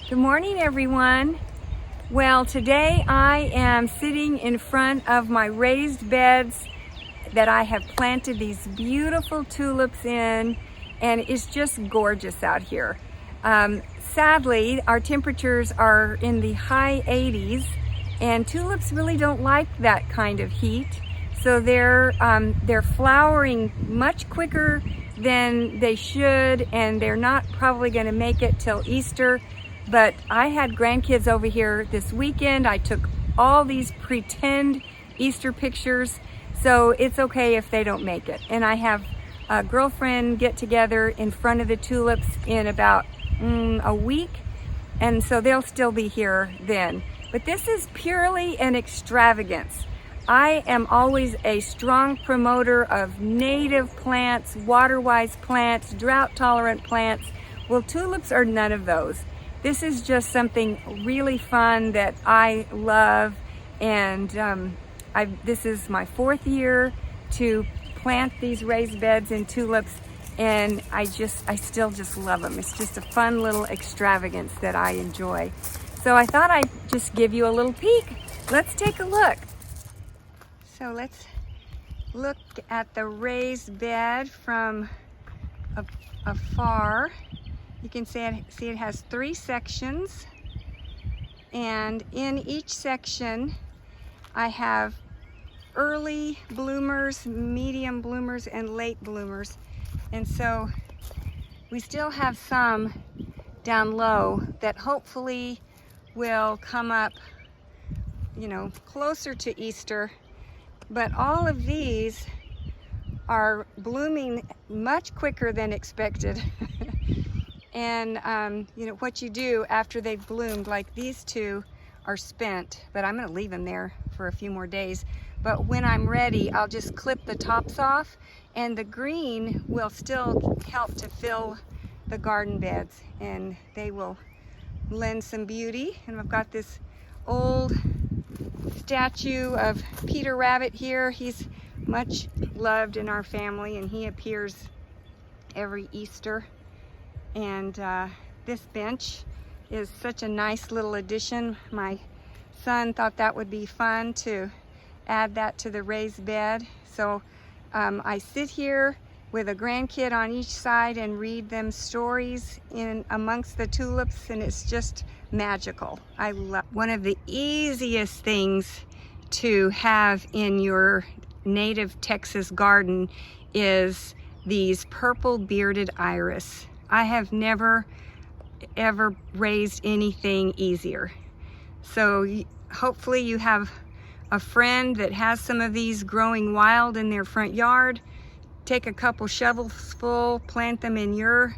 Good morning, everyone. Well, today I am sitting in front of my raised beds that I have planted these beautiful tulips in, and it's just gorgeous out here. Sadly, our temperatures are in the high 80s, and tulips really don't like that kind of heat. So they're flowering much quicker than they should, and they're not probably going to make it till Easter. But I had grandkids over here this weekend. I took all these pretend Easter pictures, so it's okay if they don't make it. And I have a girlfriend get together in front of the tulips in about a week, and so they'll still be here then. But this is purely an extravagance. I am always a strong promoter of native plants, water-wise plants, drought-tolerant plants. Well, tulips are none of those. This is just something really fun that I love, and this is my 4th year to plant these raised beds in tulips, and I still just love them. It's just a fun little extravagance that I enjoy. So I thought I'd just give you a little peek. Let's take a look. So let's look at the raised bed from afar. You can see it has 3 sections, and in each section I have early bloomers, medium bloomers, and late bloomers. And so we still have some down low that hopefully will come up, closer to Easter. But all of these are blooming much quicker than expected. And what you do after they've bloomed, like these 2 are spent, but I'm going to leave them there for a few more days. But when I'm ready, I'll just clip the tops off, and the green will still help to fill the garden beds, and they will lend some beauty. And I've got this old statue of Peter Rabbit here. He's much loved in our family, and he appears every Easter. And this bench is such a nice little addition. My son thought that would be fun to add that to the raised bed. So I sit here with a grandkid on each side and read them stories in amongst the tulips, and it's just magical. I love. One of the easiest things to have in your native Texas garden is these purple bearded iris. I have never ever raised anything easier. So hopefully you have a friend that has some of these growing wild in their front yard. Take a couple shovels full, plant them in your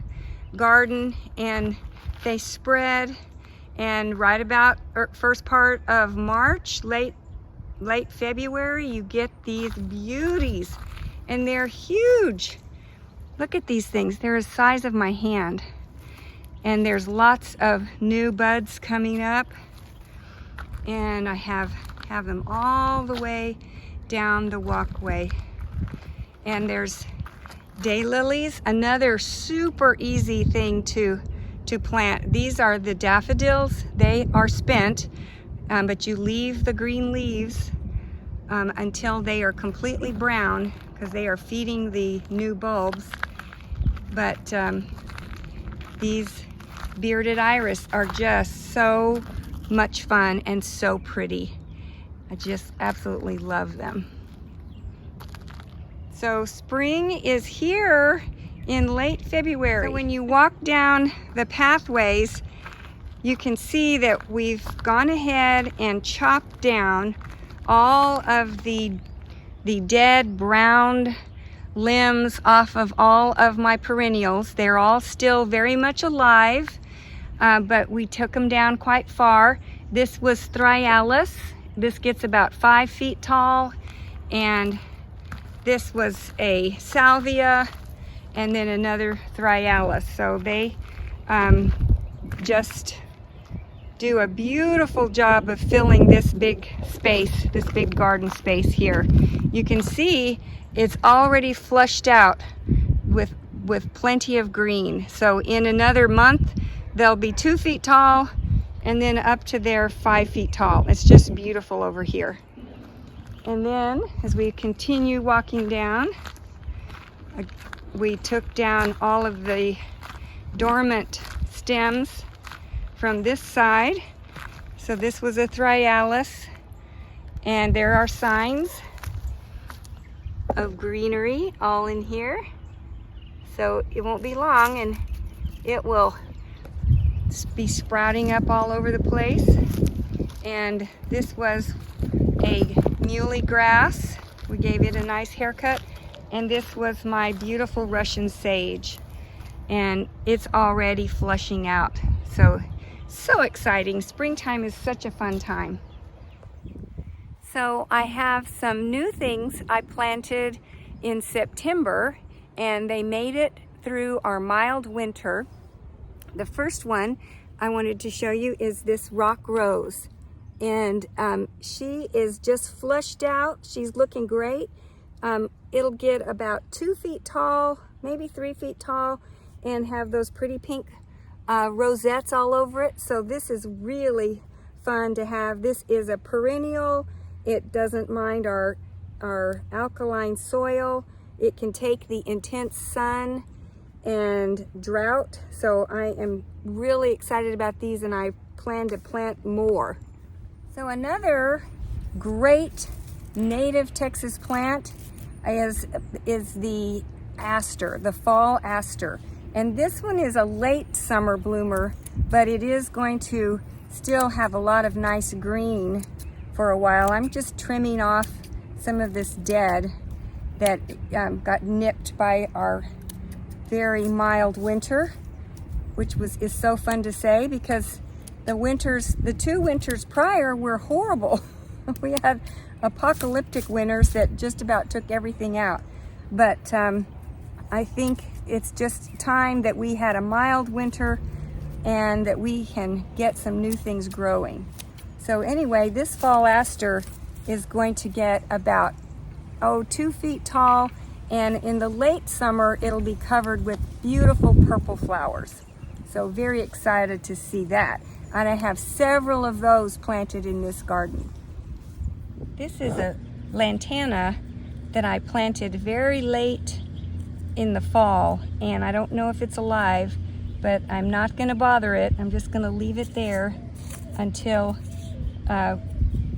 garden, and they spread. And right about first part of March, late February, you get these beauties, and they're huge. Look at these things. They're the size of my hand. And there's lots of new buds coming up. And I have them all the way down the walkway. And there's daylilies, another super easy thing to plant. These are the daffodils. They are spent, but you leave the green leaves until they are completely brown, because they are feeding the new bulbs. But these bearded iris are just so much fun and so pretty. I just absolutely love them. So spring is here in late February. So when you walk down the pathways, you can see that we've gone ahead and chopped down all of the dead brown limbs off of all of my perennials. They're all still very much alive, but we took them down quite far. This was Thryallis. This gets about 5 feet tall, and this was a salvia, and then another Thryallis. So they just do a beautiful job of filling this big space, this big garden space here. You can see it's already flushed out with plenty of green. So in another month, they'll be 2 feet tall, and then up to there 5 feet tall. It's just beautiful over here. And then as we continue walking down, we took down all of the dormant stems from this side. So this was a Thryallis, and there are signs of greenery all in here. So it won't be long and it will be sprouting up all over the place. And this was a muley grass. We gave it a nice haircut. And this was my beautiful Russian sage. And it's already flushing out. So exciting. Springtime is such a fun time. So I have some new things I planted in September, and they made it through our mild winter. The first one I wanted to show you is this rock rose. And she is just flushed out. She's looking great. It'll get about 2 feet tall, maybe 3 feet tall, and have those pretty pink rosettes all over it. So this is really fun to have. This is a perennial. It doesn't mind our alkaline soil. It can take the intense sun and drought. So I am really excited about these, and I plan to plant more. So another great native Texas plant is the Aster, the fall Aster. And this one is a late summer bloomer, but it is going to still have a lot of nice green for a while. I'm just trimming off some of this dead that got nipped by our very mild winter, which is so fun to say, because the 2 winters prior were horrible. We had apocalyptic winters that just about took everything out. But I think it's just time that we had a mild winter and that we can get some new things growing. So anyway, this fall Aster is going to get about 2 feet tall, and in the late summer it'll be covered with beautiful purple flowers. So very excited to see that. And I have several of those planted in this garden. This is a Lantana that I planted very late in the fall, and I don't know if it's alive, but I'm not going to bother it. I'm just going to leave it there until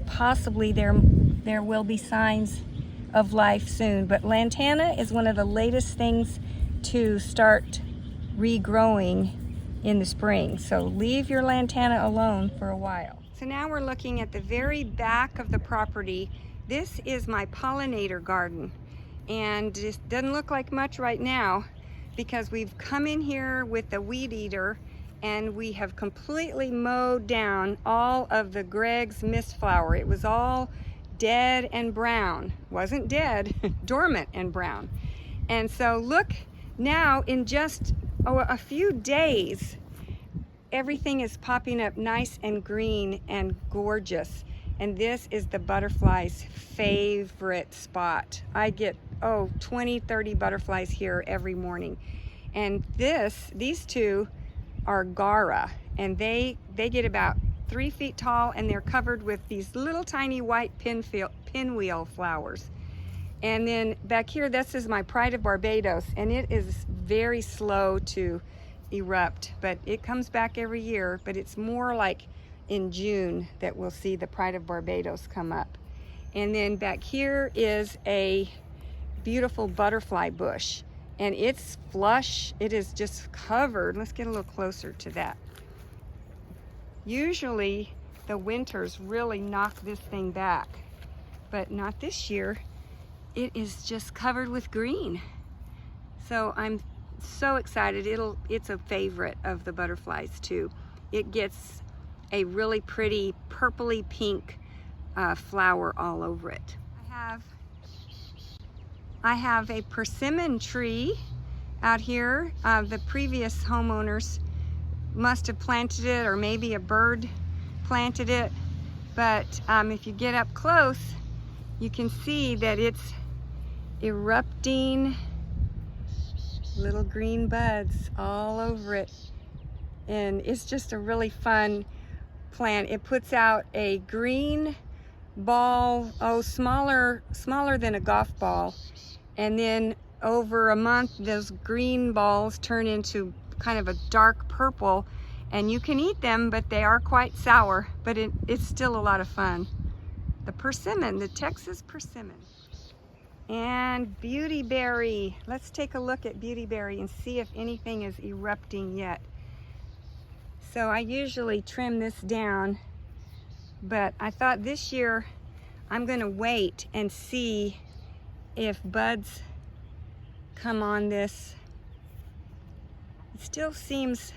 possibly there will be signs of life soon. But Lantana is one of the latest things to start regrowing in the spring. So leave your Lantana alone for a while. So now we're looking at the very back of the property. This is my pollinator garden, and it doesn't look like much right now because we've come in here with the weed eater and we have completely mowed down all of the Greg's mistflower. It was all dead and brown. Wasn't dead, dormant and brown. And so look now, in just a few days, everything is popping up nice and green and gorgeous. And this is the butterflies' favorite spot. I get 20, 30 butterflies here every morning. And these two are Gara, and they get about 3 feet tall, and they're covered with these little tiny white pinwheel flowers. And then back here, this is my Pride of Barbados, and it is very slow to erupt, but it comes back every year. But it's more like in June that we'll see the Pride of Barbados come up. And then back here is a beautiful butterfly bush, and it's flush. It is just covered. Let's get a little closer to that. Usually the winters really knock this thing back, but not this year. It is just covered with green. So I'm so excited. It's a favorite of the butterflies too. It gets a really pretty purpley pink flower all over it. I have a persimmon tree out here. The previous homeowners must have planted it, or maybe a bird planted it. But if you get up close, you can see that it's erupting little green buds all over it. And it's just a really fun plant, it puts out a green ball, smaller than a golf ball, and then over a month those green balls turn into kind of a dark purple, and you can eat them, but they are quite sour, but it's still a lot of fun. The persimmon, the Texas persimmon. And beautyberry. Let's take a look at beautyberry and see if anything is erupting yet. So I usually trim this down, but I thought this year I'm gonna wait and see if buds come on this. It still seems,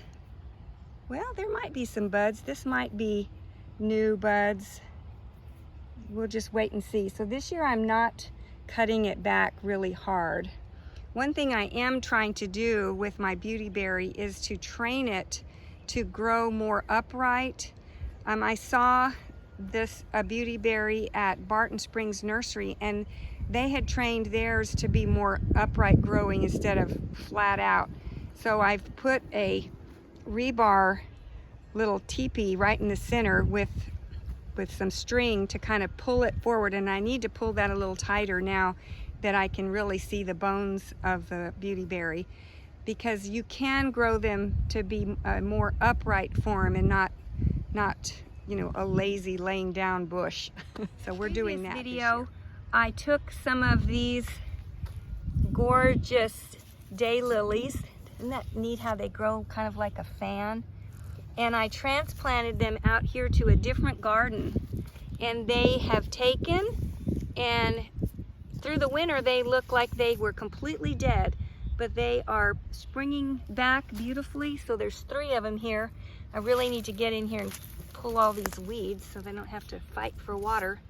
well, there might be some buds. This might be new buds. We'll just wait and see. So this year I'm not cutting it back really hard. One thing I am trying to do with my beautyberry is to train it to grow more upright. I saw a beautyberry at Barton Springs Nursery, and they had trained theirs to be more upright growing instead of flat out. So I've put a rebar little teepee right in the center with some string to kind of pull it forward, and I need to pull that a little tighter now that I can really see the bones of the beautyberry, because you can grow them to be a more upright form and not you know, a lazy laying down bush. So we're doing that. Video, I took some of these gorgeous daylilies. Isn't that neat how they grow kind of like a fan? And I transplanted them out here to a different garden, and they have taken, and through the winter they look like they were completely dead, but they are springing back beautifully. So there's 3 of them here. I really need to get in here and pull all these weeds so they don't have to fight for water.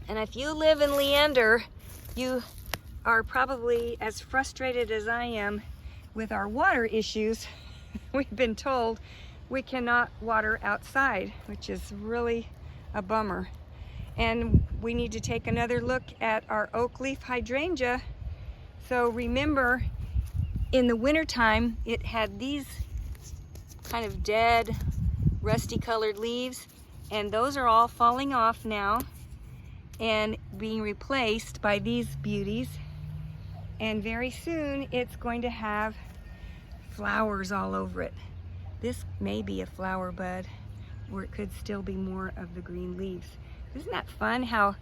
And if you live in Leander, you are probably as frustrated as I am with our water issues. We've been told we cannot water outside, which is really a bummer. And we need to take another look at our oak leaf hydrangea. So remember, in the wintertime, it had these kind of dead, rusty colored leaves, and those are all falling off now and being replaced by these beauties. And very soon it's going to have flowers all over it. This may be a flower bud, or it could still be more of the green leaves. Isn't that fun how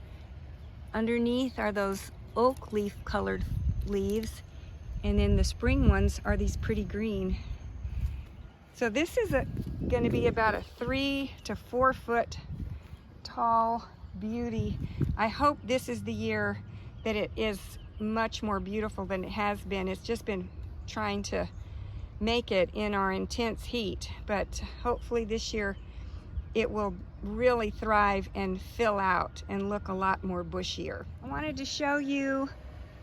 underneath are those oak leaf colored leaves, and then the spring ones are these pretty green. So this is going to be about a 3 to 4 foot tall beauty. I hope this is the year that it is much more beautiful than it has been. It's just been trying to make it in our intense heat, but hopefully this year it will really thrive and fill out and look a lot more bushier. I wanted to show you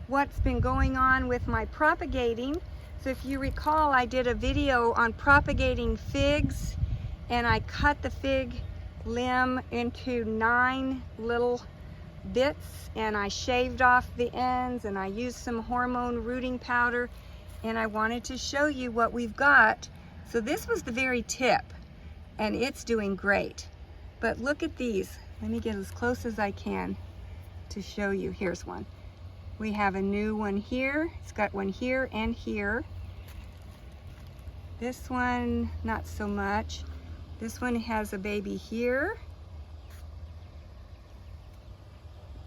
what's been going on with my propagating. So if you recall, I did a video on propagating figs, and I cut the fig limb into 9 little bits, and I shaved off the ends, and I used some hormone rooting powder, and I wanted to show you what we've got. So this was the very tip, and it's doing great. But look at these. Let me get as close as I can to show you. Here's one. We have a new one here. It's got one here and here. This one, not so much. This one has a baby here.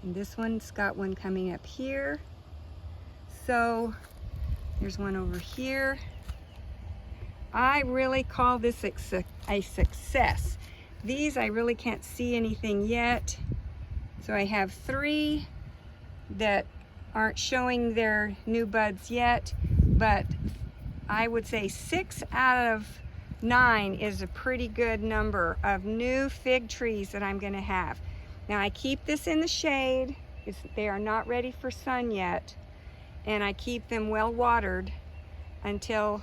And this one's got one coming up here. So there's one over here. I really call this a success. These, I really can't see anything yet. So I have 3 that aren't showing their new buds yet, but I would say 6 out of 9 is a pretty good number of new fig trees that I'm going to have. Now I keep this in the shade. They are not ready for sun yet, and I keep them well watered until,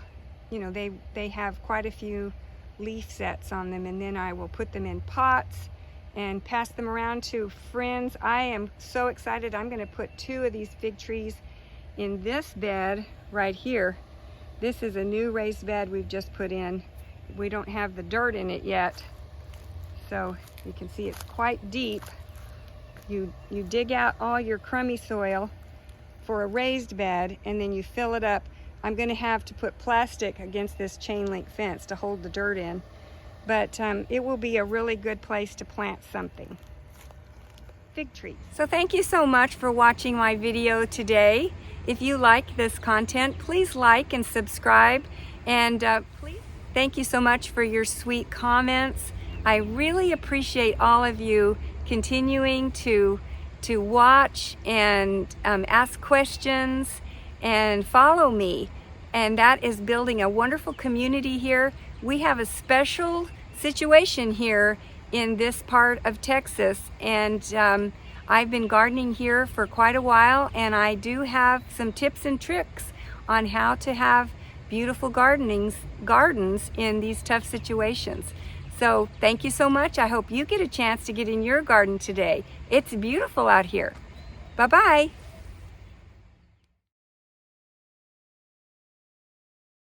you know, they have quite a few leaf sets on them, and then I will put them in pots and pass them around to friends. I am so excited. I'm going to put 2 of these fig trees in this bed right here. This is a new raised bed we've just put in. We don't have the dirt in it yet, So you can see it's quite deep. You dig out all your crummy soil for a raised bed, and then you fill it up. I'm going to have to put plastic against this chain link fence to hold the dirt in, but it will be a really good place to plant something. Fig trees. So thank you so much for watching my video today. If you like this content, please like and subscribe, and please thank you so much for your sweet comments. I really appreciate all of you continuing to watch and ask questions and follow me, and that is building a wonderful community here. We have a special situation here in this part of Texas, and I've been gardening here for quite a while, and I do have some tips and tricks on how to have beautiful gardens in these tough situations. So thank you so much. I hope you get a chance to get in your garden today. It's beautiful out here. Bye-bye.